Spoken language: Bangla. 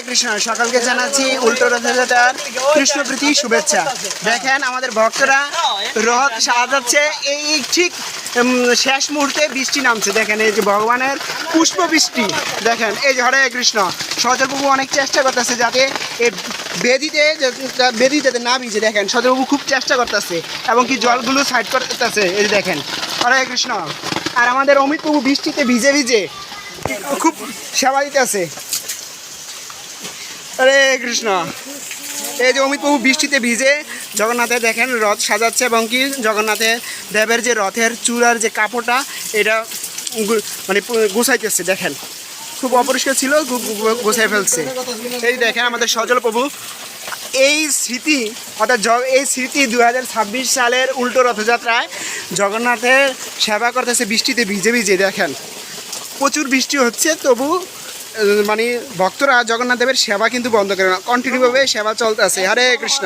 কৃষ্ণ, সকালকে জানাচ্ছি উল্টো রথযাত্রার কৃষ্ণপ্রীতি শুভেচ্ছা। দেখেন আমাদের ভক্তরা রথ সাজাচ্ছে, এই ঠিক শেষ মুহূর্তে বৃষ্টি নামছে। দেখেন এই যে ভগবানের পুষ্প বৃষ্টি, দেখেন এই যে হরে কৃষ্ণ। সজলবাবু অনেক চেষ্টা করতেছে যাতে এই বেদি যাতে না ভিজে। দেখেন সজলবাবু খুব চেষ্টা করতেছে এবং কি জলগুলো সাইড করতেছে। এই যে দেখেন হরে কৃষ্ণ। আর আমাদের অমিতবাবু বৃষ্টিতে ভিজে ভিজে খুব সেবা দিতে আছে। হরে কৃষ্ণ। এই যে অমিতবাবু বৃষ্টিতে ভিজে জগন্নাথের দেখেন রথ সাজাচ্ছে এবং কি জগন্নাথের দেবের যে রথের চূড়ার যে কাপড়টা এটা মানে গুছাইতেছে। দেখেন খুব অপরিষ্কার ছিল, গুছাই ফেলছে। এই দেখেন আমাদের সজল প্রভু। এই স্মৃতি অর্থাৎ এই স্মৃতি 2026 সালের উল্টো রথযাত্রায় জগন্নাথের সেবা করতেছে বৃষ্টিতে ভিজে ভিজে। দেখেন প্রচুর বৃষ্টি হচ্ছে, তবু মানে ভক্তরা জগন্নাথ দেবের সেবা কিন্তু বন্ধ করে না, কন্টিনিউভাবে সেবা চলতেছে। হরে কৃষ্ণ।